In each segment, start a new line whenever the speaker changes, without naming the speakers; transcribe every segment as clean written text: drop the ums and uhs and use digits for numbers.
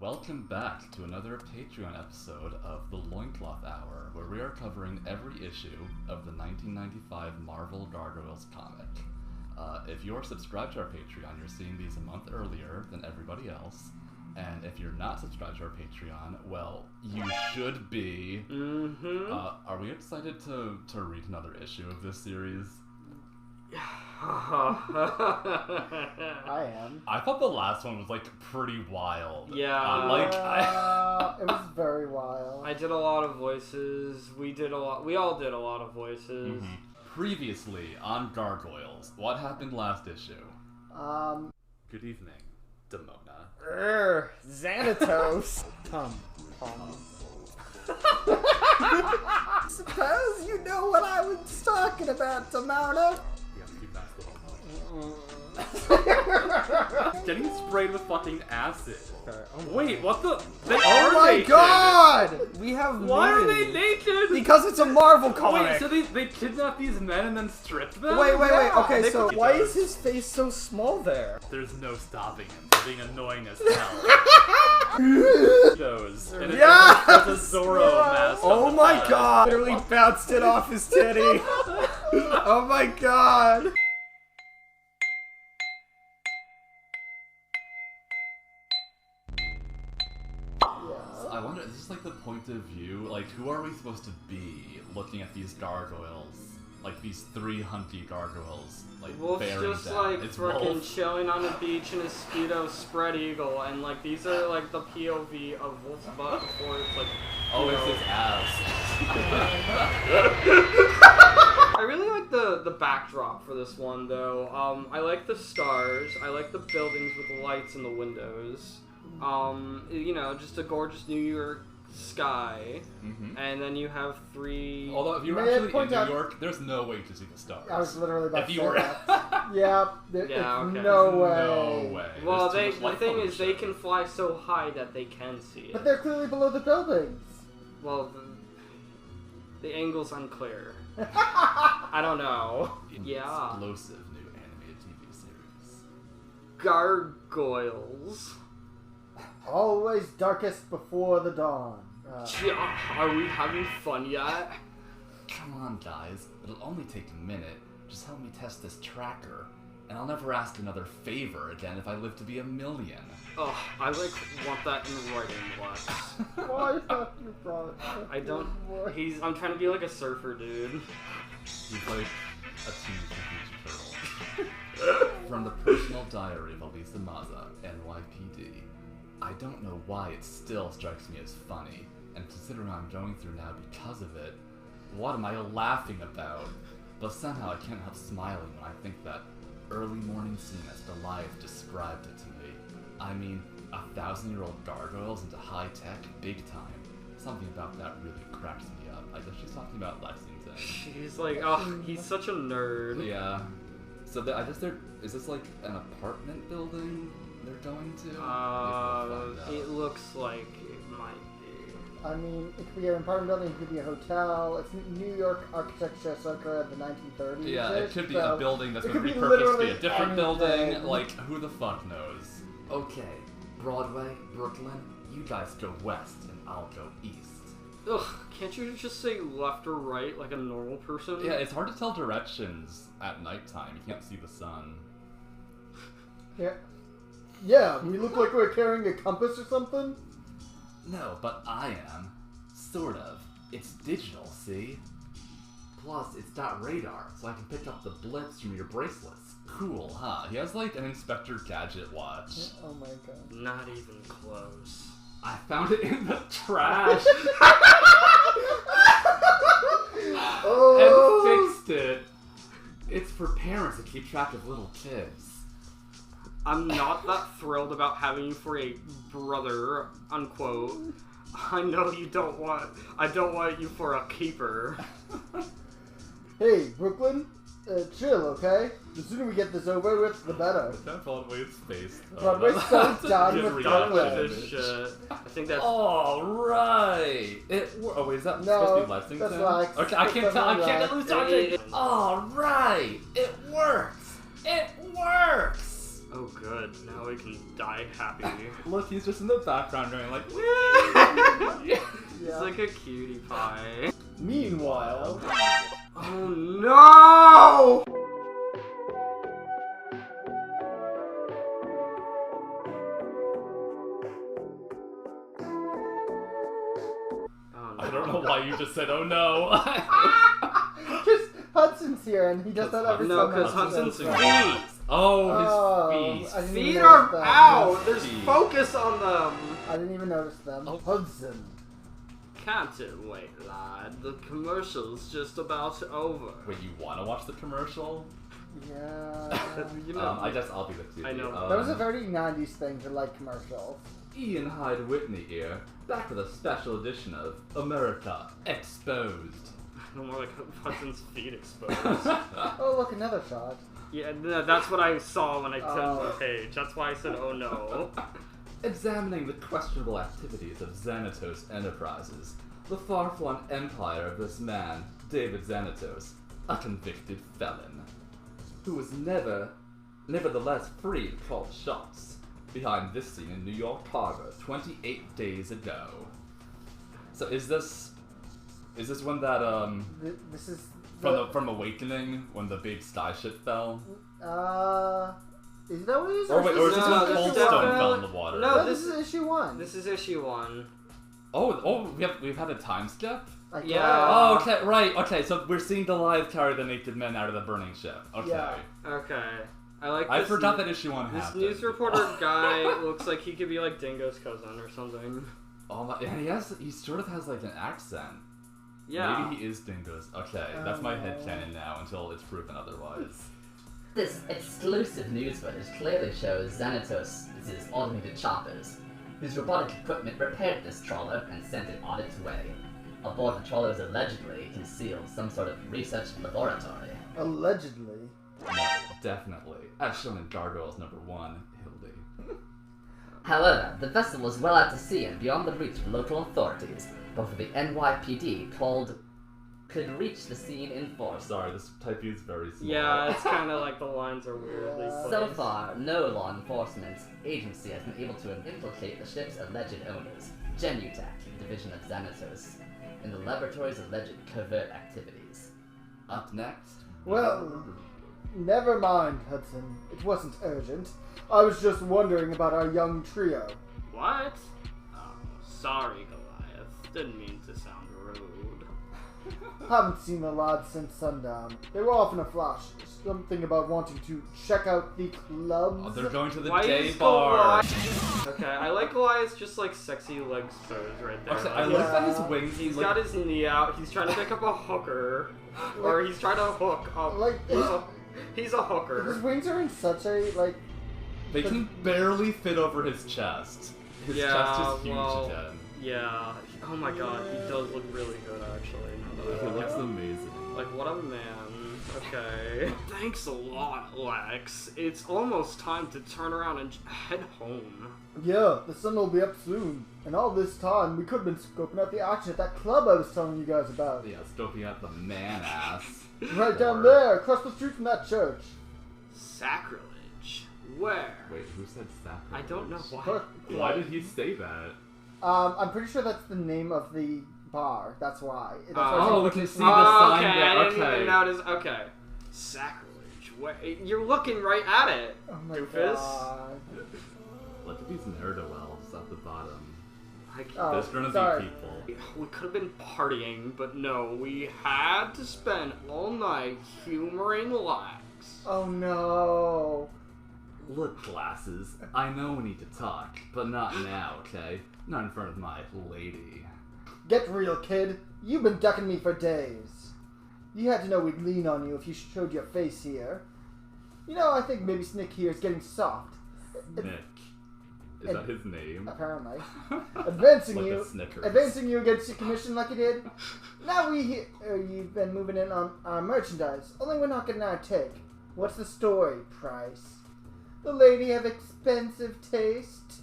Welcome back to another Patreon episode of the Loincloth Hour, where we are covering every issue of the 1995 Marvel Gargoyles comic. If you're subscribed to our Patreon, you're seeing these a month earlier than everybody else. And if you're not subscribed to our Patreon, well, you should be. Are we excited to read another issue of this series?
I am.
I thought the last one was, pretty wild.
Yeah.
It was very wild.
I did a lot of voices. We all did a lot of voices.
Mm-hmm. Previously on Gargoyles, what happened last issue? Good evening, Demona.
Xanatos. Tom. Suppose you know what I was talking about, Demona.
Yeah, keep that Getting sprayed with fucking acid. Wait, what the?
Oh my god! We have
Why are
nudity.
they naked?
Because it's a Marvel comic.
Wait, so they kidnapped these men and then stripped them?
Wait.
Yeah,
Okay, so why is his face so small there?
There's no stopping him from being annoying as hell. Shows. And it's a Zorro mask.
Oh my god! Literally bounced it off his titty. Oh my god!
I wonder, is this the point of view? Who are we supposed to be looking at these gargoyles? These three hunky gargoyles,
Wolf's
bearing
just
down. It's
freaking
Wolf.
chilling on the beach in his Speedo spread eagle, and these are the POV of Wolf's butt before it's
It's his ass.
I really like the backdrop for this one though. I like the stars, I like the buildings with the lights in the windows. Just a gorgeous New York sky, and then you have three.
Although if you were actually in New York, there's no way to see the stars.
I was literally about to say
that.
Okay.
No way.
No way.
Well, the thing is, they can fly so high that they can see it.
But they're clearly below the buildings.
Well, the angle's unclear. I don't know. Yeah.
Explosive new animated TV series.
Gargoyles.
Always darkest before the dawn.
Are we having fun yet?
Come on, guys. It'll only take a minute. Just help me test this tracker, and I'll never ask another favor again if I live to be 1,000,000.
Oh, I want that in writing, Lex.
Why is that your problem?
I don't. I'm trying to be like a surfer dude.
He's like a Teenage Turtle. From the personal diary of Elisa, NYPD. I don't know why it still strikes me as funny, and considering what I'm going through now because of it, what am I laughing about? But somehow I can't help smiling when I think that early morning scene as Goliath described it to me. I mean, 1,000-year-old gargoyles into high-tech, big time. Something about that really cracks me up. I guess she's talking about Lexington.
She's he's such a nerd.
Yeah. So is this an apartment building they're going to?
It looks like it might be.
I mean, it could be an apartment building, it could be a hotel. It's New York architecture circa the 1930s.
Yeah, it could be a building that's been
could be
repurposed to be a different
anything.
building. Who the fuck knows? Okay, Broadway, Brooklyn, you guys go west and I'll go east.
Ugh, can't you just say left or right like a normal person?
Yeah, it's hard to tell directions at nighttime. You can't see the sun.
Yeah, we look like we're carrying a compass or something?
No, but I am. Sort of. It's digital, see? Plus, it's got radar, so I can pick up the blips from your bracelets. Cool, huh? He has an Inspector Gadget watch.
Oh my god.
Not even close.
I found it in the trash! And fixed it. It's for parents to keep track of little kids.
I'm not that thrilled about having you for a brother, unquote. I know you don't want. I don't want you for a keeper.
Hey, Brooklyn, chill, okay? The sooner we get this over with, the better.
That Broadway's face, though.
Broadway's so done with
Done with
Broadway.
this shit. I think that's.
Alright! Oh, wait, is that supposed to be Lexington?
That's Lex.
Okay, I can't lose talking. Alright! It works! It works!
Oh, good. Good. Now we can die happy.
Look, he's just in the background going like,
It's
Yeah.
like a cutie pie.
Meanwhile,
Oh no! Oh, no.
I don't know why you just said, oh no.
just Hudson's here, and he does that every
No,
time.
because
Hudson's
Hudson's
there.
feet.
Oh, his
I didn't
Feet
even
are
notice them.
out. There's
Feet.
focus on them.
I didn't even notice them.
Oh.
Hudson.
Can't wait, lad. The commercial's just about over.
Wait, you want to watch the commercial?
Yeah.
You know,
I guess I'll be the TV.
I know.
That was a very 90s thing to like commercials.
Ian Hyde Whitney here, back with a special edition of America Exposed.
more like Hudson's feet exposed.
Oh, look, another shot.
Yeah, no, that's what I saw when I turned
Oh.
the page. That's why I said, oh no.
Examining the questionable activities of Xanatos Enterprises, the far-flung empire of this man, David Xanatos, a convicted felon, who was nevertheless free to call the shots, behind this scene in New York Harbor 28 days ago. So is this when that
This is
from Awakening when the big sky ship fell?
Is that what it is?
Or wait, or is this
No,
when
this is
Coldstone
definitely-
fell in the water?
No,
No,
this
this is issue 1.
This is issue 1.
Oh, we've had a time skip?
I guess.
Yeah.
Oh, okay, right, okay, so we're seeing Goliath carry the naked men out of the burning ship. Okay.
Yeah.
Okay. I like
I
this.
forgot that issue 1
This
happened.
news reporter guy looks like he could be like Dingo's cousin or something.
Oh my, and he sort of has like an accent.
Yeah.
Maybe he is Dingo's. Okay, that's my headcanon now until it's proven otherwise.
This exclusive news footage clearly shows Xanatos' automated choppers, whose robotic equipment repaired this trawler and sent it on its way. Aboard the trawler is allegedly concealed some sort of research laboratory.
Allegedly.
No, definitely. As shown in Gargoyles #1, Hildy.
However, the vessel was well out to sea and beyond the reach of local authorities. Both of the NYPD could reach the scene in force.
Sorry, this typing is very small.
Yeah, it's kind of like the lines are weirdly
Yeah.
placed.
So far, no law enforcement agency has been able to implicate the ship's alleged owners, Genutech, division of Xanatos, in the laboratory's alleged covert activities.
Up next.
Well, never mind, Hudson. It wasn't urgent. I was just wondering about our young trio.
What? Oh, sorry, Goliath. Didn't mean to sound rude.
Haven't seen the lads since sundown. They were off in a flash. Something about wanting to check out the clubs.
Oh, they're going to the
Why
day
is
bar.
Okay, I like Goliath's just like sexy legs pose right there.
Okay, I
Like,
like that his
Yeah.
wings.
He's
like,
got his knee out. He's trying to pick up a hooker, or he's trying to hook up.
Like,
He's a
his
hooker.
wings are in such a, like...
They can barely fit over his chest. His
Yeah,
chest is huge
well,
again.
Yeah. Oh my god, he does look really good actually. Now that I
He
look
looks
at him.
amazing.
Like, what a man. Okay. Thanks a lot, Lex. It's almost time to turn around and head home.
Yeah, the sun will be up soon. And all this time, we could have been scoping out the action at that club I was telling you guys about.
Yeah, scoping out the man ass.
Right down
Or-
there, across the street from that church.
Sacrilege. Where?
Wait, who said sacrilege?
I don't know why.
But-
Why did he say that?
I'm pretty sure that's the name of the bar. That's why. That's why
Oh, we
it's-
can see the
Oh,
sign
okay,
there.
I didn't
Okay.
even notice. Okay. Sacrilege. Where? You're looking right at it,
Oh my
doofus.
god.
Look at these ne'er-do-wells at the bottom.
I can't-
Oh,
There's gonna
sorry.
be people.
We could have been partying, but no, we had to spend all night humoring Lex.
Oh no.
Look, glasses, I know we need to talk, but not now, okay? Not in front of my lady.
Get real, kid. You've been ducking me for days. You had to know we'd lean on you if you showed your face here. You know, I think maybe Snick here is getting soft.
Nick. Is that his name?
Apparently. Advancing
Like
you.
the Snickers.
Advancing you against your commission like you did. Now you've been moving in on our merchandise. Only we're not getting our take. What's the story, Price? The lady have expensive taste.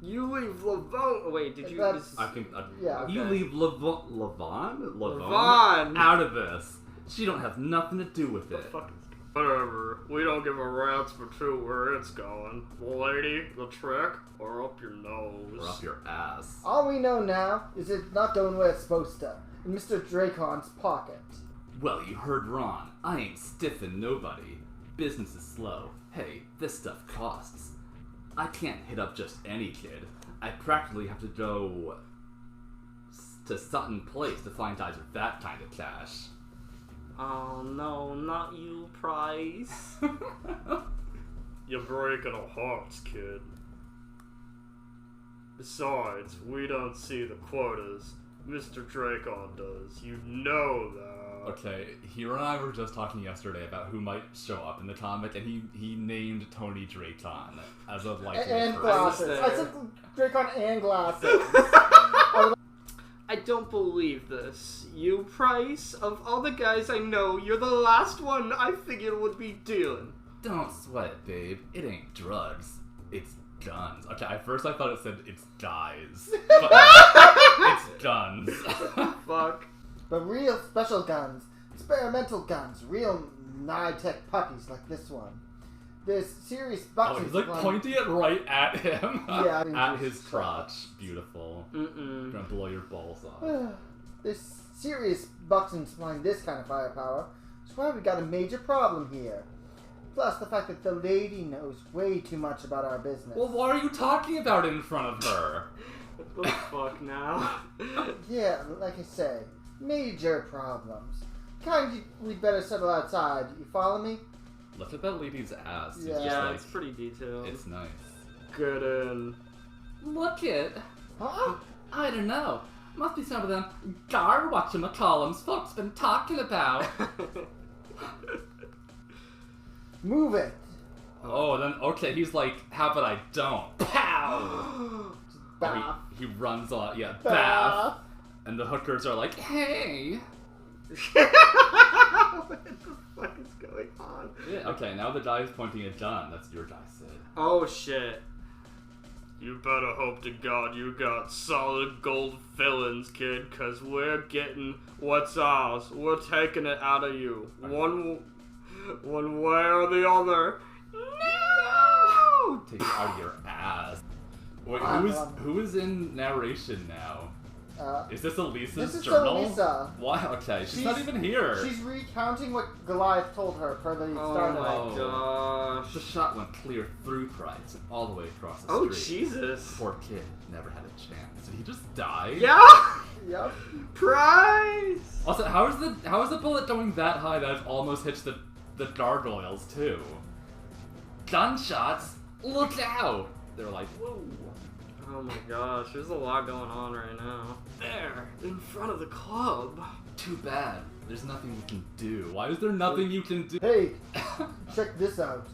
You leave Lavon. Wait, did you?
That's-
This,
I can.
Yeah.
You
Okay.
leave Lavon
Lavon.
out of this. She don't have nothing to do with
the
it.
fuck is Whatever. We don't give a rat's for two where it's going. The lady, the trick, or up your nose.
Or up your ass.
All we know now is it's not going where it's supposed to. In Mr. Draycon's pocket.
Well, you heard Ron. I ain't stiffing nobody. Business is slow. Hey, this stuff costs. I can't hit up just any kid. I practically have to go to Sutton Place to find guys with that kind of cash.
Oh no, not you, Price. You're breaking our hearts, kid. Besides, we don't see the quotas. Mr. Draycon does. You know that.
Okay, Hero and I were just talking yesterday about who might show up in the comic, and he named Tony Draycon as a likely
And
person.
glasses. I said Draycon and glasses.
I don't believe this. You, Price, of all the guys I know, you're the last one I figured would be dealing.
Don't sweat it, babe. It ain't drugs. It's guns. Okay, at first I thought it said it's guys. But it's guns.
Fuck.
But real special guns. Experimental guns. Real high-tech puppies like this one. There's serious
Oh,
boxing.
he's like pointing it right at him.
Yeah,
at his crotch. Beautiful.
Mm-mm.
Gonna blow your balls off.
There's serious boxing supplying this kind of firepower. That's why we got a major problem here. Plus the fact that the lady knows way too much about our business.
Well, why are you talking about it in front of her?
What the fuck now?
Yeah, like I say, major problems. Kind we better settle outside. You follow me?
Look at that lady's ass. It's
Yeah.
just
Yeah,
like,
it's pretty detailed.
it's nice.
Good in.
Look it.
Huh?
I don't know. Must be some of them whatchamacallums folks been talking about.
Move it.
Oh, then, okay, he's like, how about I don't? Pow!
Bath.
He runs on, yeah, bath.
Bath.
And the hookers are like, hey!
What the fuck is going on?
Yeah, okay, now the guy's pointing a gun. That's your guy, Sid.
Oh shit. You better hope to God you got solid gold fillings, kid, cause we're getting what's ours. We're taking it out of you. One way or the other. No!
Take it out of your ass. Wait, who is in narration now? Is this Elisa's
This is
journal?
Elisa.
Why? Okay, she's not even here.
She's recounting what Goliath told her per the start
Oh
of
my gosh.
The shot went clear through Price and all the way across the
Oh
street.
Jesus.
Poor kid never had a chance. Did he just die?
Yeah!
Yep.
Price!
Also, how is the bullet going that high that it almost hits the gargoyles too? Gunshots! Look out! They're like, whoa.
Oh my gosh, there's a lot going on right now. There, in front of the club.
Too bad. There's nothing we can do. Why is there nothing you can do?
Hey, check this out.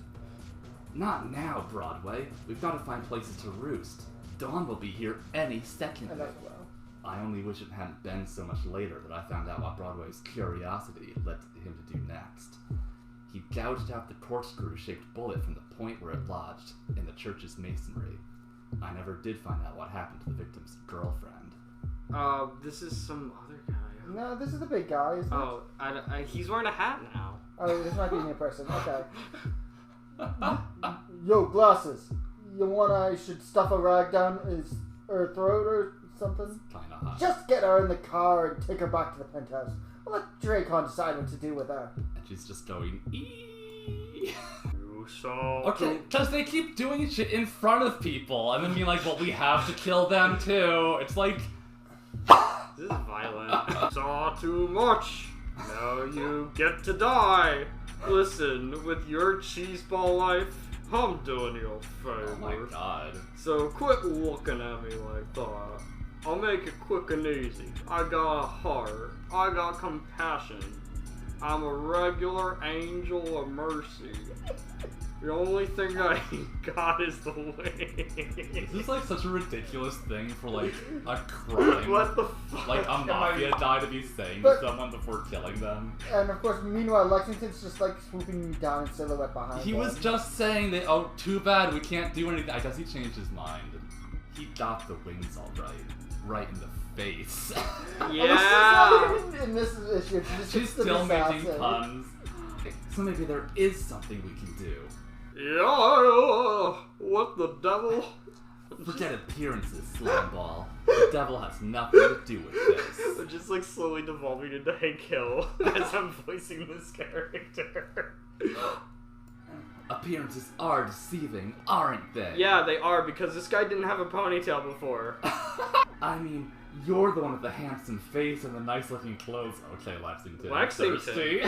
Not now, Broadway. We've got to find places to roost. Dawn will be here any second.
And as well.
I only wish it hadn't been so much later that I found out what Broadway's curiosity led him to do next. He gouged out the corkscrew-shaped bullet from the point where it lodged, in the church's masonry. I never did find out what happened to the victim's girlfriend.
This is some other guy.
No, this is the big guy, isn't it?
Oh, he's wearing a hat now.
Oh, this might be a new person. Okay. Yo, glasses. You want I should stuff a rag down her throat or something?
Kinda hot.
Just get her in the car and take her back to the penthouse. I'll let Draycon decide what to do with her.
And she's just going, eee.
You saw.
Okay, because they keep doing shit in front of people, and then being like, well, we have to kill them too. It's like...
This is violent. Saw too much. Now you get to die. Listen, with your cheeseball life, I'm doing you a favor.
Oh my god.
So quit looking at me like that. I'll make it quick and easy. I got a heart. I got compassion. I'm a regular angel of mercy. The only thing I ain't got is the wings.
This is like such a ridiculous thing for like a crime.
What the fuck?
Like a
am I-
mafia guy to be saying
But-
to someone before killing them.
And of course, meanwhile, Lexington's just like swooping down in silhouette behind
He
him.
was just saying that, oh, too bad, we can't do anything. I guess he changed his mind. He got the wings all right. Right in the face.
Yeah.
In this issue, it's just
She's
the
still making
assassin.
puns. So maybe there is something we can do.
Yeah, what the devil?
Forget appearances, Slimeball. The devil has nothing to do with this.
I'm just like slowly devolving into Hank Hill as I'm voicing this character.
Appearances are deceiving, aren't they?
Yeah, they are, because this guy didn't have a ponytail before.
I mean, you're the one with the handsome face and the nice-looking clothes. Okay, Lexington.
Lexington.
Thirsty.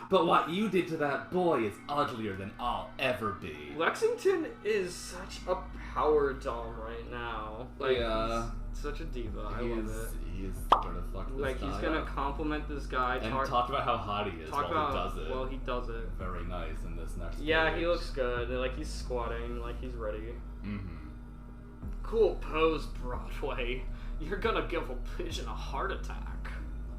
But what you did to that boy is uglier than I'll ever be.
Lexington is such a power dom right now. Like,
Yeah.
he's such a diva. I love it.
He is gonna fuck this
Like,
guy
he's gonna
up.
compliment this guy.
And talk about how hot he is
talk
while
about,
he does it.
Well, he does it.
Very nice in this next
Yeah,
page.
he looks good. Like, he's squatting. Like, he's ready.
Mm-hmm.
Cool pose, Broadway. You're gonna give a pigeon a heart attack.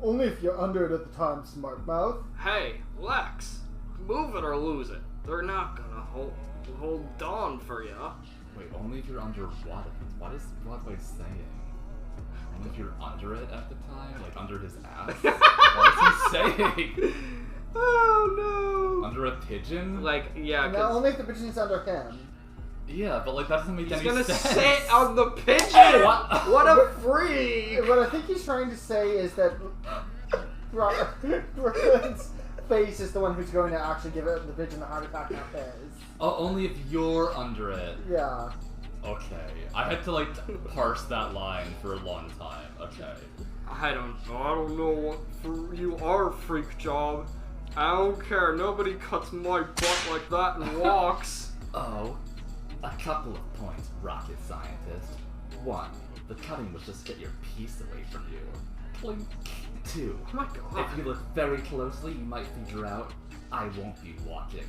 Only if you're under it at the time, smart mouth.
Hey, Lex, move it or lose it. They're not gonna hold on for ya.
Wait, only if you're under what? What is Broadway saying? Only if you're under it at the time? Like under his ass? What is he saying?
Oh no!
Under a pigeon?
Like, yeah,
Now, only if the pigeon's under him.
Yeah, but like that doesn't make
he's
any
gonna
sense.
sit on the pigeon!
What?
What a freak!
What I think he's trying to say is that Brooklyn's face is the one who's going to actually give the pigeon a heart attack, not his.
Oh, only if you're under it.
Yeah.
Okay. I had to like parse that line for a long time. Okay.
I don't know what you are, freak job. I don't care. Nobody cuts my butt like that and walks.
Oh, a couple of points, rocket scientist. 1, the cutting was just to get your piece away from you. Clink. 2,
Oh my god.
if you look very closely, you might figure out I won't be walking.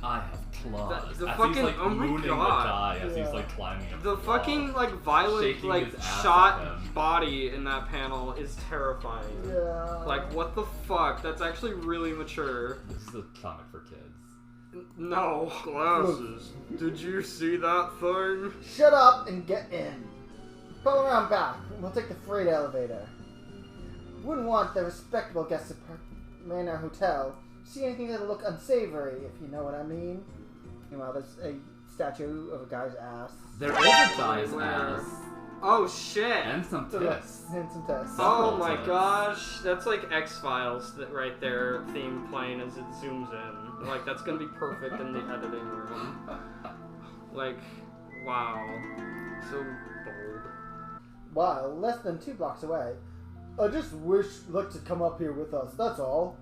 I have claws.
The
as
fucking-
he's like
oh my
mooning
God.
the guy as
Yeah.
he's like climbing up
The
wall.
fucking like violent
Shaking
like
his ass at
shot
him.
body in that panel is terrifying.
Yeah.
Like what the fuck? That's actually really mature.
This is a comic for kids.
No glasses. Did you see that thing?
Shut up and get in. Follow around back. We'll take the freight elevator. Wouldn't want the respectable guests of Manor Hotel see anything that'll look unsavory, if you know what I mean. Meanwhile, there's a statue of a guy's ass.
There is a guy's
Where?
ass.
Oh shit.
And some tits.
And some tests.
Oh
Several
my
times.
gosh, that's like X-Files that right there, theme playing as it zooms in. Like that's gonna be perfect in the editing room. Like, wow, so bold.
While less than 2 blocks away, I just wish Luck to come up here with us, that's all.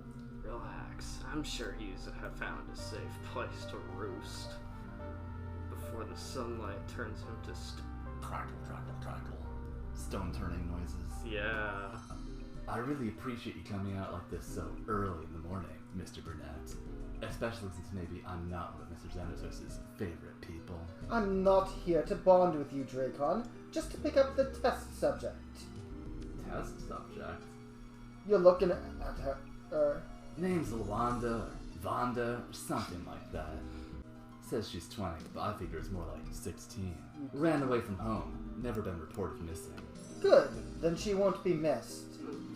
Relax, I'm sure he's found a safe place to roost before the sunlight turns him to
Crackle, crackle, crackle. Stone turning noises.
Yeah.
I really appreciate you coming out like this so early in the morning, Mr. Burnett. Especially since maybe I'm not one of Mr. Xanatos' favorite people.
I'm not here to bond with you, Draycon, just to pick up the test subject.
Test subject?
You're looking at her,
Name's Lawanda, or Vonda, or something like that. Says she's 20, but I figure it's more like 16. Ran away from home, never been reported missing.
Good, then she won't be missed.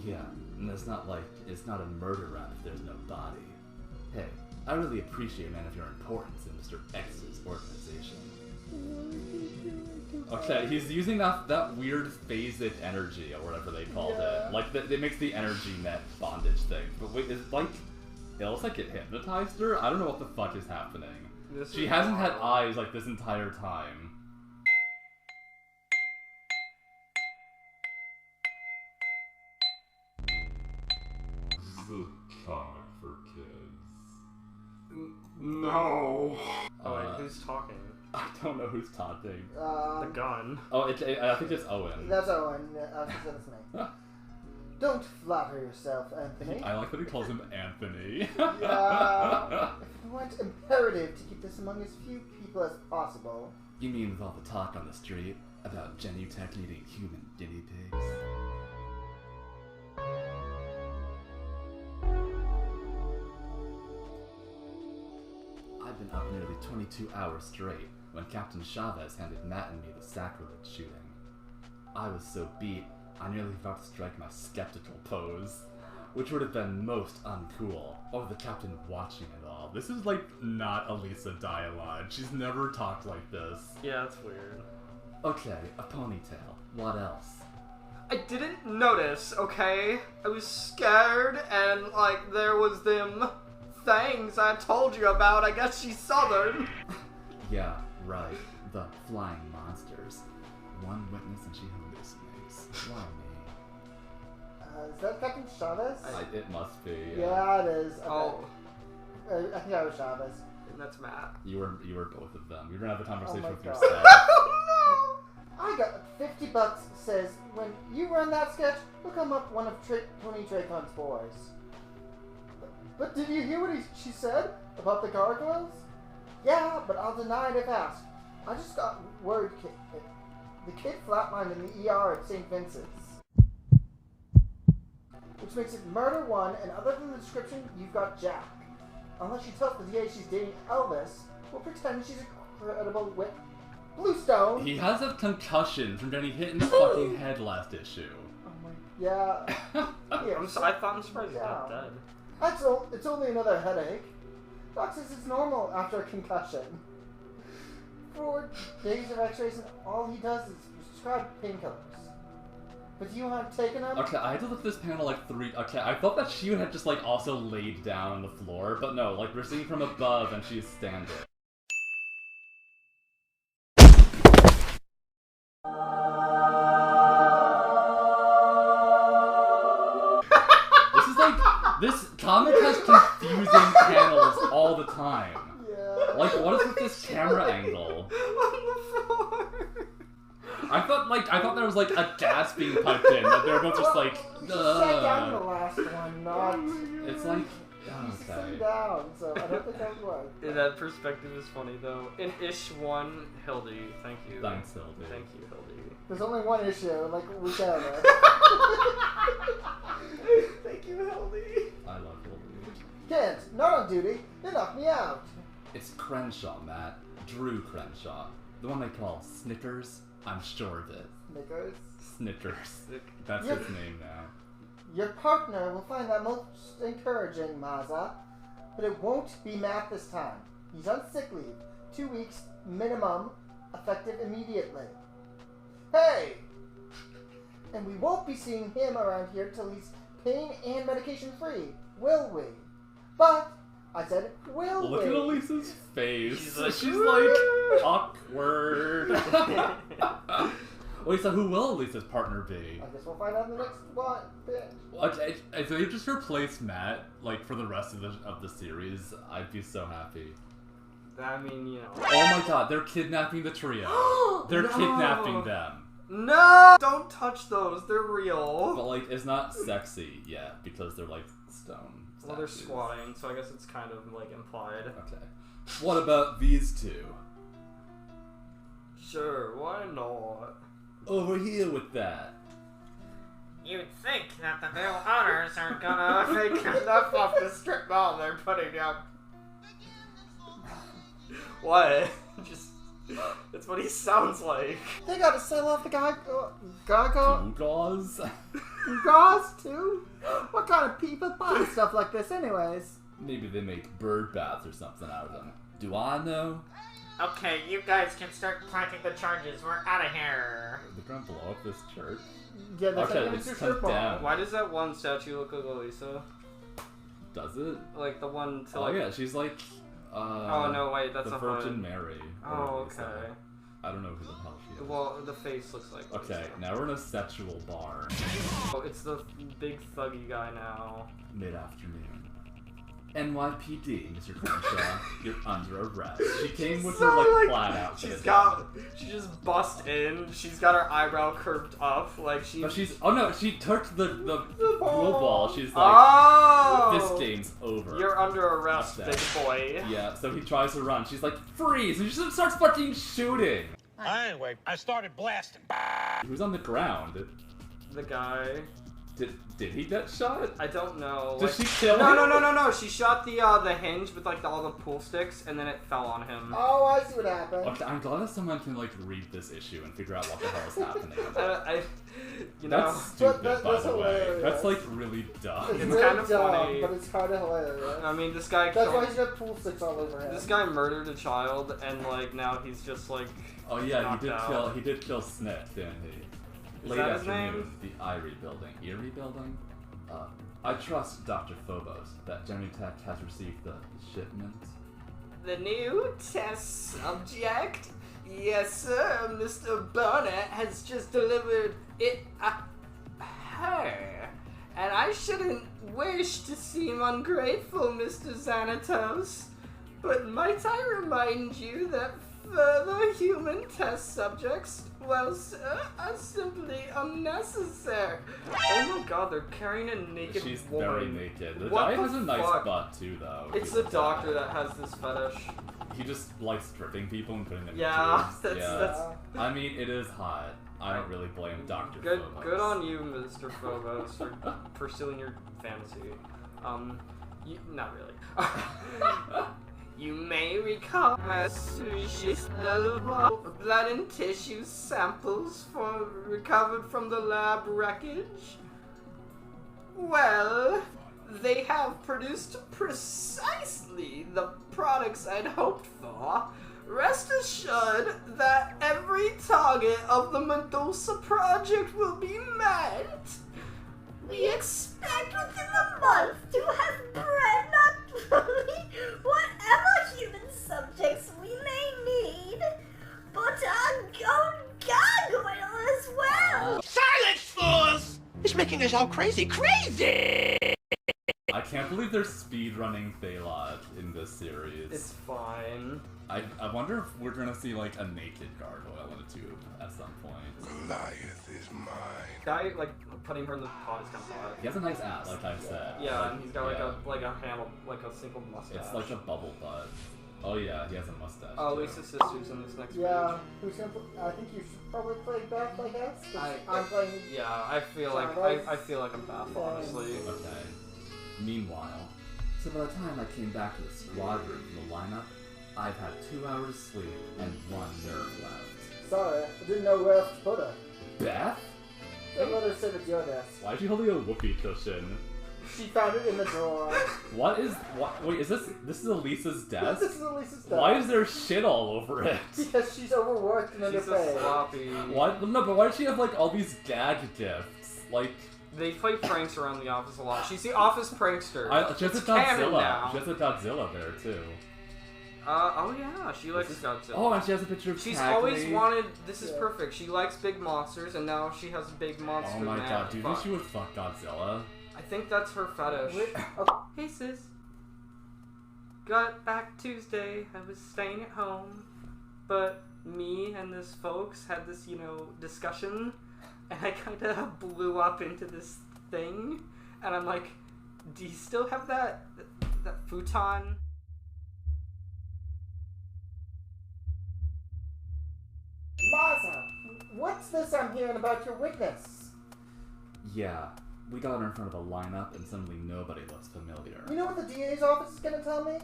Yeah, and it's not a murder run if there's no body. Hey, I really appreciate a man of your importance in Mr. X's organization. Okay, he's using that weird phased energy, or whatever they called
Yeah.
it. Like, it makes the energy net bondage thing. But wait, it looks like it hypnotized her? I don't know what the fuck is happening. She hasn't had eyes like this entire time. This is a comic for kids.
No. Oh wait,
Uh,
who's talking?
I don't know who's talking.
The gun.
Oh, I think it's Owen.
That's Owen. That's me. Don't flatter yourself, Anthony.
I like that he calls him Anthony.
Yeah. If you want imperative to keep this among as few people as possible.
You mean with all the talk on the street about Genutech needing human guinea pigs? I've been up nearly 22 hours straight when Captain Chavez handed Matt and me the sacrilege shooting. I was so beat, I nearly forgot to strike my skeptical pose. which would have been most uncool. Or the captain watching it all. This is like not Elisa dialogue. She's never talked like this.
Yeah, that's weird.
Okay, a ponytail. What else?
I didn't notice, okay? I was scared and like there was them things I told you about. I guess she's southern.
Yeah, right. The flying monsters. One witness and she hallucinates. Why me?
Is that Captain Chavez?
It must be.
Yeah, it is. Okay.
Oh,
I think I was Chavez.
and that's Matt.
You were both of them. You're gonna have a conversation
my
with
God.
yourself.
Oh
I got $50 says when you run that sketch, look him up one of Tony Draycon's boys. But did you hear what she said about the gargoyles? Yeah, but I'll deny it if asked. I just got word the kid flatlined in the ER at St. Vincent's. Which makes it murder one, and other than the description, you've got Jack. Unless she tells the DA she's dating Elvis, we'll pretend she's a credible wit. Bluestone!
He has a concussion from getting hit in the fucking head last issue.
Oh my... Yeah. Here,
I'm surprised he's not dead.
It's only another headache. Doc says it's normal after a concussion. 4 days of x-rays and all he does is prescribe painkillers. But you haven't taken them?
Okay, I had to look at this panel like 3... Okay, I thought that she had just like also laid down on the floor, but no, like we're seeing from above and she's standing. This comic has confusing panels all the time.
Yeah.
Like, what is with this camera angle?
On the floor.
I thought there was like a gas being piped in, but they're both just like.
She sat down in the last one, not.
It's like.
She's
Okay.
sitting down, so I don't think that would work.
Yeah, that perspective is funny though. In Ish 1, Hildy, thank you.
Thanks, Hildy.
Thank you, Hildy.
There's only one issue, like we got it.
Thank you, Hildy.
I love Hildy.
Can't, not on duty. They knocked me out.
It's Crenshaw, Matt. Drew Crenshaw. The one they call Snickers. I'm sure of it.
Snickers.
Snickers. That's
Yep.
his name now.
Your partner will find that most encouraging, Maza. But it won't be Matt this time. He's on sick leave. 2 weeks minimum, effective immediately. Hey! And we won't be seeing him around here till he's pain and medication free, will we? But I said, will
Look
we?
at Elisa's face.
She's like,
awkward. Elisa, who will Elisa's partner be?
I guess we'll find out in the next one.
Okay, if they just replace Matt, like for the rest of the series, I'd be so happy.
I mean, you know.
Oh my god, they're kidnapping the trio. They're
No.
kidnapping them.
No! Don't touch those. They're real.
But like, it's not sexy yet because they're like stone.
Well, they're
statues.
squatting, so I guess it's kind of like implied.
Okay. What about these two?
Sure, why not?
Over here with that.
You'd think that the new owners are gonna make enough off the strip mall they're putting up. What? Just. That's what he sounds like.
They gotta sell off the gargoyle
Gauze?
gauze too? What kind of people buy stuff like this anyways?
Maybe they make bird baths or something out of them. Do I know?
Okay, you guys can start planting the charges. We're out of here.
They're gonna blow up this church.
Yeah, that's
Okay,
like
it's
Mr.
come
Strip Mall.
down.
Why does that one statue look like Elisa?
Does it?
Like the one to
Oh
like...
yeah, she's like
Oh no, wait, that's
the
a
Virgin
hun.
Mary.
Oh,
Elisa.
okay.
I don't know who the hell she is.
Well, the face looks like
Okay,
Elisa.
now we're in a sexual bar.
Oh, it's the big thuggy guy now.
Mid-afternoon. NYPD, Mr. Crenshaw, you're under arrest. She came with
So,
her like
like,
flat outfit.
She just bust in. She's got her eyebrow curved up, like she.
But she's oh no, she took the pool
ball.
ball. She's like,
Oh!
this game's over.
You're under arrest,
Fuck that.
big boy.
Yeah, so he tries to run. She's like, freeze! And she just starts fucking shooting.
Anyway, I started blasting.
Who's on the ground?
The guy.
Did he get shot?
I don't know.
Did she kill him?
No. She shot the hinge with like all the pool sticks, and then it fell on him.
Oh, I see what happened.
Okay, I'm glad that someone can like read this issue and figure out what the hell is happening.
That's
stupid,
that's
by the way.
hilarious.
That's like really dumb.
It's
It's
really
kind of
dumb,
funny.
but it's kind of hilarious.
I mean, this guy.
That's why he's got pool sticks all over him.
This guy murdered a child, and like now he's just like.
Oh yeah,
knocked out.
he did kill Snick, didn't he?
Is
Late
that his
afternoon,
name?
the Erie building. Erie building? I trust Dr. Phobos that Genutech has received the shipment.
The new test subject? Yes, sir. Mr. Barnett has just delivered it her. And I shouldn't wish to seem ungrateful, Mr. Xanatos. But might I remind you that further human test subjects, well, sir, are simply unnecessary. Oh my god, they're carrying a naked
She's
woman.
very naked. The
What
guy
the
has a nice
fuck?
butt too, though.
It's the doctor that has this fetish.
He just likes stripping people and putting them
Yeah,
in tubes.
that's
I mean, it is hot. I don't really blame Dr.
good.
Phobos.
Good on you, Mr. Phobos, for pursuing your fantasy. Not really. You may recall my blood and tissue samples recovered from the lab wreckage. Well, they have produced precisely the products I'd hoped for. Rest assured that every target of the Medusa project will be met. We expect within a month to have bred not only whatever human subjects we may need, but our own gargoyle as well.
Silence, fools! It's making us all crazy.
I can't believe they're speedrunning Thalot in this series.
It's fine.
I wonder if we're gonna see like a naked gargoyle in a tube at some point.
Goliath is mine.
Guy like putting her in the pot is kind of hot.
He has a nice ass, like I said.
Yeah,
Like,
and he's got
yeah.
like a handle, like a single mustache.
It's like a bubble butt. Oh yeah, he has a mustache.
Oh,
too.
Lisa's sister's in this next
Yeah, who's gonna? I think you should probably play Beth, I guess. 'Cause
I-
I'm playing.
page. Yeah, I feel like I feel like I'm Beth, honestly.
Okay. Meanwhile, so by the time I came back to the squad room from the lineup, I've had 2 hours sleep and 1 nerve left.
Sorry, I didn't know where else to put her.
Beth?
That letter said it's your desk.
Why is she holding a whoopee cushion?
She found it in the drawer.
Wait, is this is Elisa's desk?
This is Elisa's desk.
Why is there shit all over it?
Because she's overworked and
She's a
underpaid.
sloppy.
What? No, but why does she have like all these gag gifts? Like,
They play pranks around the office a lot. She's the office prankster.
she has a
It's canon
Godzilla.
now.
She has a Godzilla there too.
Oh yeah, she likes Godzilla.
Oh, and she has a picture of
She's
Cagney.
always wanted. This is
Yeah.
perfect. She likes big monsters, and now she has a big monster.
Oh my
man.
god, do you think
Fuck.
she would fuck Godzilla?
I think that's her fetish.
Okay.
Hey sis. Got back Tuesday. I was staying at home, but me and this folks had this, discussion, and I kind of blew up into this thing, and I'm like, do you still have that futon?
Maza, what's this I'm hearing about your witness?
Yeah, we got her in front of a lineup, and suddenly nobody looks familiar.
You know what the DA's office is going to tell me?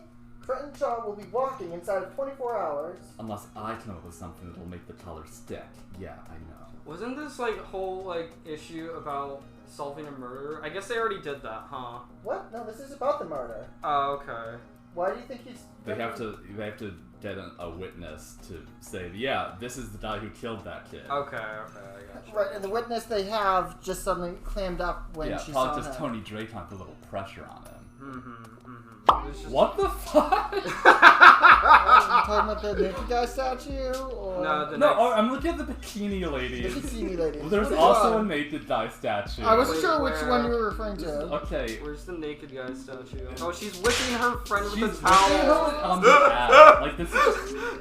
Trenton Shaw will be walking inside of 24 hours.
Unless I come up with something that'll make the collar stick. Yeah, I know.
Wasn't this whole issue about solving a murder? I guess they already did that, huh?
What? No, this is about the murder.
Oh, okay.
Why do you think he's...
They have to get a witness to say, yeah, this is the guy who killed that kid.
Okay, I got you.
Right, and the witness they have just suddenly clammed up when
Yeah,
she saw
probably just
him.
Tony Draycon put a little pressure on him.
It was just...
What the fuck?
Are you talking about the naked guy statue? Or...
No, the
No,
next...
I'm looking at the bikini lady.
The bikini lady.
There's
Which
also
one?
a naked guy statue.
I wasn't
Wait,
sure which
where?
one you were referring to.
Okay.
Where's the naked guy statue? Oh, she's whipping her friend with
She's
a towel.
on the ass. Like, this is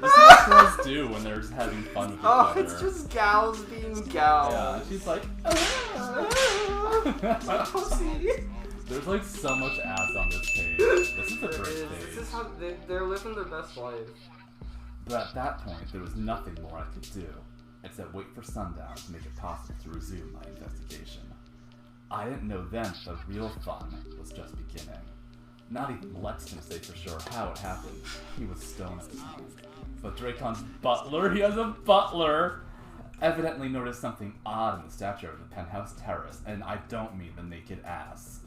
what girls do when they're just having fun with each
Oh,
other.
it's just gals being gals.
Yeah, and she's like...
Pussy.
There's like so much ass on this page. This is the
There
first
is.
page.
This is how they're living their best life.
But at that point, there was nothing more I could do, except wait for sundown to make it possible to resume my investigation. I didn't know then the real fun was just beginning. Not even Lex can say for sure how it happened. He was stoned. But Draycon's butler, he has a butler, evidently noticed something odd in the statue of the penthouse terrace, and I don't mean the naked ass.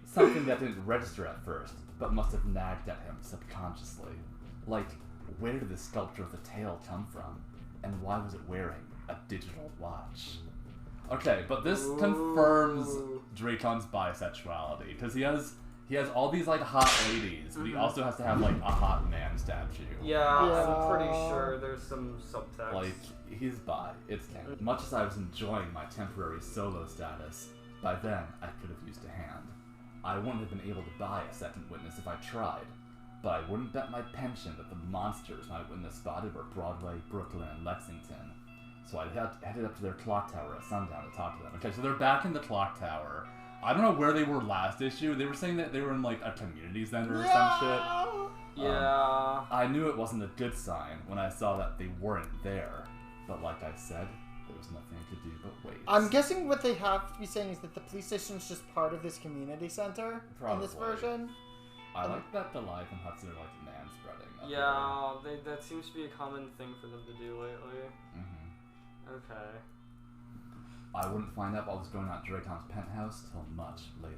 Something that didn't register at first, but must have nagged at him subconsciously. Like, where did the sculpture of the tail come from? And why was it wearing a digital watch? Okay, but this confirms Draycon's bisexuality, because he has all these like hot ladies, but he also has to have like a hot man statue.
Yeah, I'm pretty sure there's some subtext.
Like, he's bi, it's canon. Much as I was enjoying my temporary solo status, by then I could have used a hand. I wouldn't have been able to buy a second witness if I tried, but I wouldn't bet my pension that the monsters my witness spotted were Broadway, Brooklyn, and Lexington. So I headed up to their clock tower at sundown to talk to them. Okay, so they're back in the clock tower. I don't know where they were last issue. They were saying that they were in like a community center or some shit.
Yeah.
I knew it wasn't a good sign when I saw that they weren't there. But like I said, there was nothing I could do but wait.
I'm guessing what they have to be saying is that the police station is just part of this community center in this version.
I like that the Live and Hudson are like man-spreading.
Yeah, that seems to be a common thing for them to do lately. Okay.
I wouldn't find out what was going on at Draycon's penthouse till much later.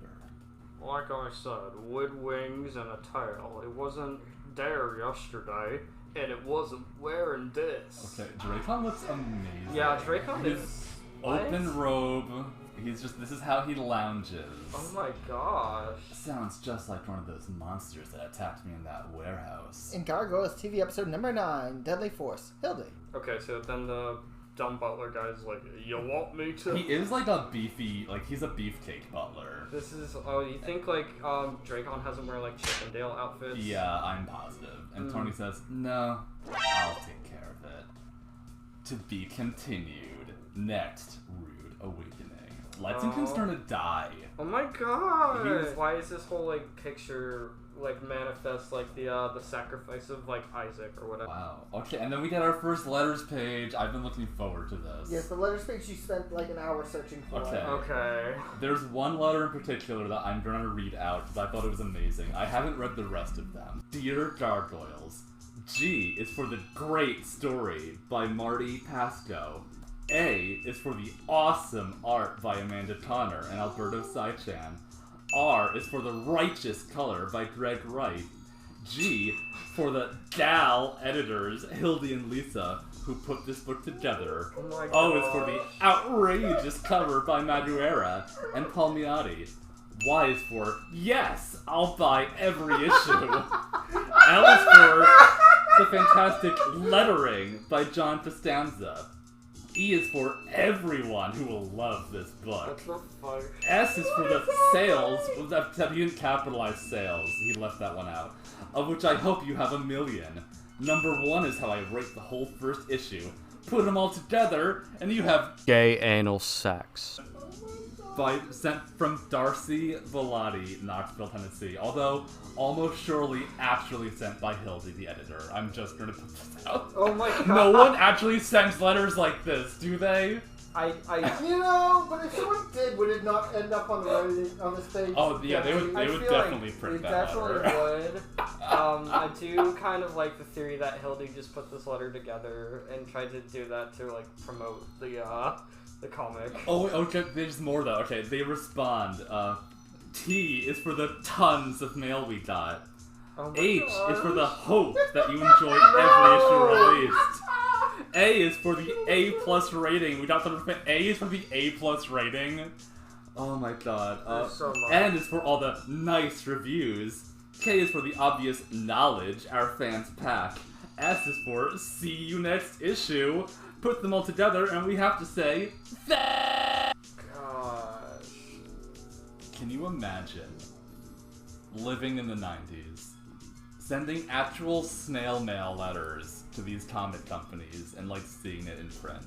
Like I said, wood wings and a tail. It wasn't there yesterday, and it wasn't wearing this.
Okay, Draycon looks amazing.
Yeah, Draycon
His
is...
open robe. He's just, this is how he lounges.
Oh my gosh.
Sounds just like one of those monsters that attacked me in that warehouse.
In Gargoyles TV episode number 9, Deadly Force, Hildy.
Okay, so then the dumb butler guy's like, you want me to...
He is like a beefy, like he's a beefcake butler.
This is, oh, you think like Draycon has him wear like Chippendale outfits?
Yeah, I'm positive. And Tony says, no, I'll take care of it. To be continued. Next, Rude Awakening. Lexington's gonna die.
Oh my god! Why is this whole like picture like manifest like the sacrifice of like Isaac or whatever?
Wow. Okay, and then we get our first letters page. I've been looking forward to this.
Yes, the letters page you spent like an hour searching for.
Okay.
There's one letter in particular that I'm gonna read out because I thought it was amazing. I haven't read the rest of them. Dear Gargoyles, G is for the great story by Marty Pasco. A is for the awesome art by Amanda Connor and Alberto Saichan. R is for the righteous color by Greg Wright. G for the gal editors Hildy and Lisa who put this book together.
Oh my god.
O is for the outrageous cover by Madureira and Palmiotti. Y is for, yes, I'll buy every issue. L is for the fantastic lettering by John Costanza. E is for everyone who will love this book.
What the fuck?
S is for the sales, except he didn't capitalize sales, he left that one out, of which I hope you have 1 million. Number 1 is how I rate the whole first issue. Put them all together, and you have
gay anal sex.
Sent from Darcy Velati, Knoxville, Tennessee. Although, almost surely actually sent by Hildy, the editor. I'm just gonna put this out.
Oh my god.
No one actually sends letters like this, do they?
You know, but if someone did, would it not end up on this page?
Oh yeah, they would definitely print that letter.
They definitely would. I do kind of like the theory that Hildy just put this letter together and tried to do that to like promote the comic.
Oh, okay, there's more though. Okay, they respond. T is for the tons of mail we got.
Oh
H
gosh.
is for the hope that you enjoy every issue released. A is for the A+ rating. We got some. A is for the A+ rating. Oh my god.
So much.
N is for all the nice reviews. K is for the obvious knowledge our fans pack. S is for see you next issue. Put them all together, and we have to say,
Gosh.
can you imagine living in the 90s, sending actual snail mail letters to these comic companies and like seeing it in print?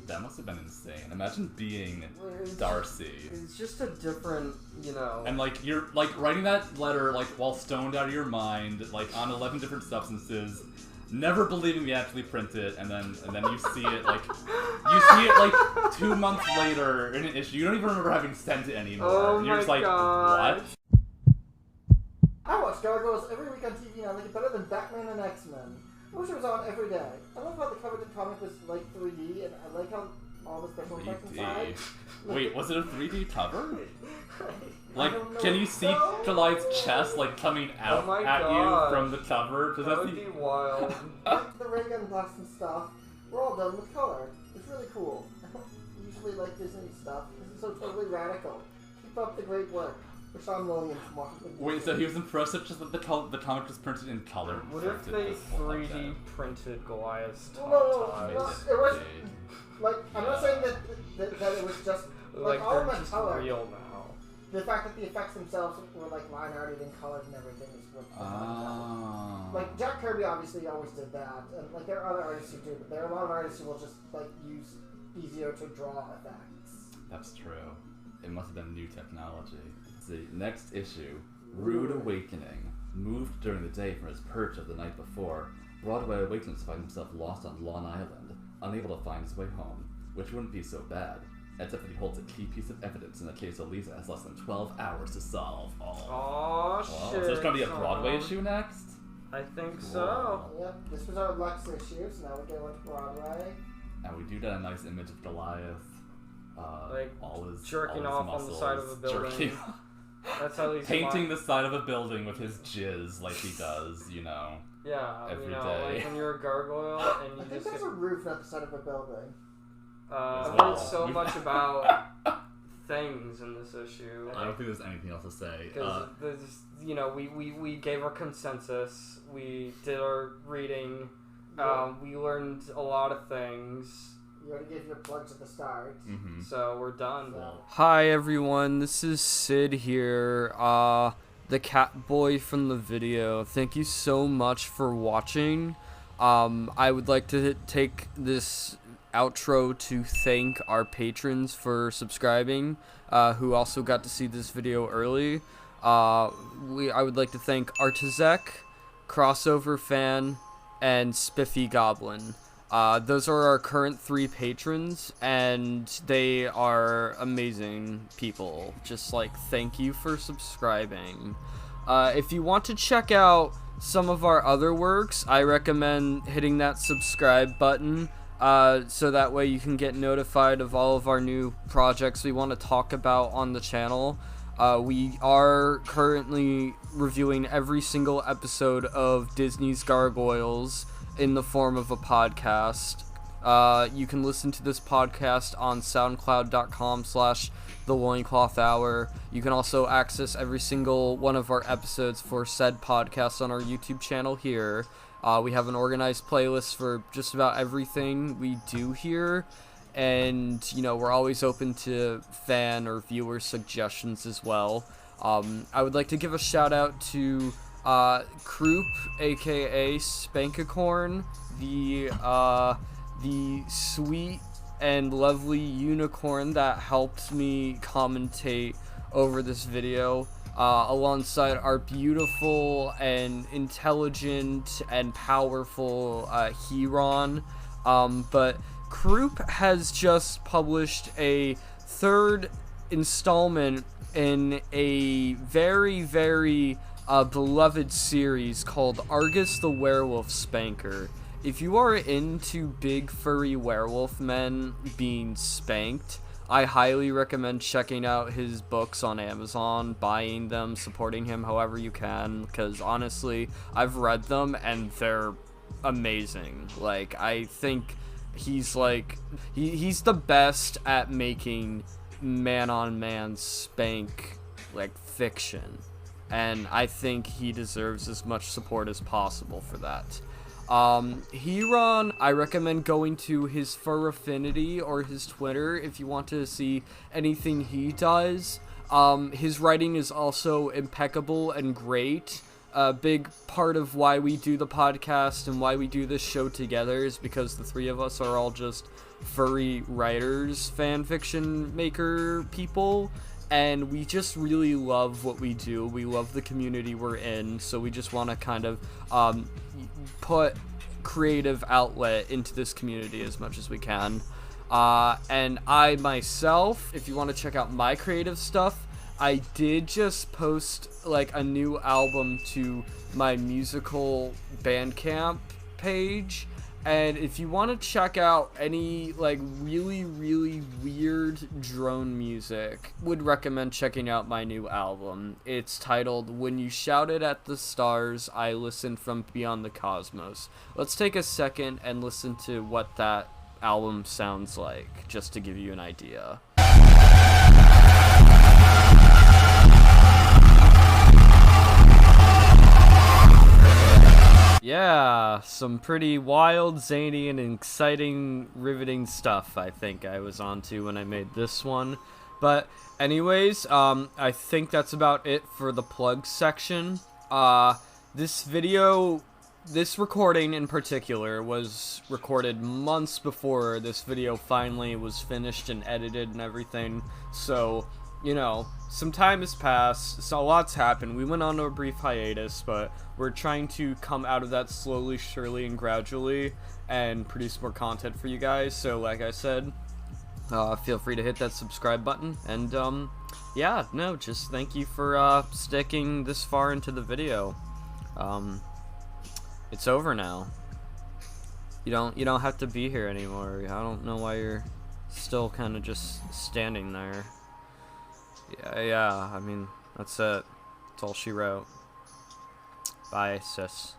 That must have been insane. Imagine being Darcy.
It's just a different, you know.
And like you're like writing that letter like while stoned out of your mind, like on 11 different substances, never believing we actually print it, and then you see it like 2 months later in an issue. You don't even remember having sent it anymore.
Oh
and you're just like,
God.
what?
I watch Gargoyles every week on TV, and I like it better than Batman and X-Men. I wish it was on every day. I love how the cover of the comic was like 3D, and I like how all the special effects inside.
Wait, was it a 3D cover? Like,
don't know.
can you see July's chest like coming out
my
at
God.
you from the cover?
That would be wild.
Like the ray gun blasts and stuff, we're all done with color. It's really cool. I don't usually like Disney stuff. This is so totally radical. Keep up the great work. Rashawn Williams from Washington.
Wait, so he was impressed just that the comic was printed in color?
What if they 3D printed Goliath's top ties?
It was like I'm not saying that it was just
Like
all
they're
my
just
color.
real now.
The fact that the effects themselves were like line arted and colored and everything is what. Like Jack Kirby obviously always did that, and like there are other artists who do, but there are a lot of artists who will just like use easier to draw effects.
That's true. It must have been new technology. The next issue, Rude Awakening. Moved during the day from his perch of the night before, Broadway awakens to find himself lost on Long Island, unable to find his way home, which wouldn't be so bad, except that he holds a key piece of evidence in the case Elisa has less than 12 hours to solve.
Oh,
well,
shit.
is there going to be a Broadway issue next?
I think so.
Yep, this was our Lux issue, so now we go into Broadway.
And we do get a nice image of Goliath.
Like,
all his
jerking
all his
off on the side of a building.
jerking-
That's at least
Painting the side of a building with his jizz like he does, you know.
Yeah,
every
you know,
day.
like when you're a gargoyle and you
I think
just
there's a roof at the side of a building.
I've
Well,
heard so
we've-
much about things in this issue.
I don't think there's anything else to say.
Because you know, we gave our consensus, we did our reading, we learned a lot of things.
You already gave your plugs at the start.
So we're done.
So.
Hi everyone, this is Sid here, the cat boy from the video. Thank you so much for watching. I would like to take this outro to thank our patrons for subscribing, who also got to see this video early. I would like to thank Artizek, Crossover Fan, and Spiffy Goblin. Those are our current 3 patrons, and they are amazing people. Just like, thank you for subscribing. If you want to check out some of our other works, I recommend hitting that subscribe button, so that way you can get notified of all of our new projects we want to talk about on the channel. We are currently reviewing every single episode of Disney's Gargoyles in the form of a podcast. You can listen to this podcast on soundcloud.com/the Loincloth Hour. You can also access every single one of our episodes for said podcast on our YouTube channel here. We have an organized playlist for just about everything we do here. And, you know, we're always open to fan or viewer suggestions as well. I would like to give a shout out to Croup, aka Spankacorn, the sweet and lovely unicorn that helped me commentate over this video, alongside our beautiful and intelligent and powerful Huron. But Croup has just published a 3rd installment in a very, very beloved series called Argus the Werewolf Spanker. If you are into big furry werewolf men being spanked, I highly recommend checking out his books on Amazon, buying them, supporting him however you can, because honestly, I've read them and they're amazing. Like, I think he's like, he's the best at making man-on-man spank, like, fiction. And I think he deserves as much support as possible for that. Huron, I recommend going to his Fur Affinity or his Twitter if you want to see anything he does. His writing is also impeccable and great. a big part of why we do the podcast and why we do this show together is because the three of us are all just furry writers, fan fiction maker people, and we just really love what we do. We love the community we're in, so we just want to kind of put creative outlet into this community as much as we can. And I myself, if you want to check out my creative stuff, I did just post like a new album to my musical Bandcamp page, and if you want to check out any like really weird drone music, would recommend checking out my new album. It's titled When You Shouted at the Stars, I Listened from Beyond the Cosmos. Let's take a second and listen to what that album sounds like, just to give you an idea. Yeah, some pretty wild, zany, and exciting, riveting stuff I think I was onto when I made this one. But anyways, I think that's about it for the plug section. This recording in particular was recorded months before this video finally was finished and edited and everything. So, you know, some time has passed, so a lot's happened. We went on a brief hiatus, but we're trying to come out of that slowly, surely, and gradually and produce more content for you guys. So, like I said, feel free to hit that subscribe button. And, yeah, no, just thank you for sticking this far into the video. It's over now. You don't have to be here anymore. I don't know why you're still kind of just standing there. Yeah, I mean, that's it. That's all she wrote. Bye, sis.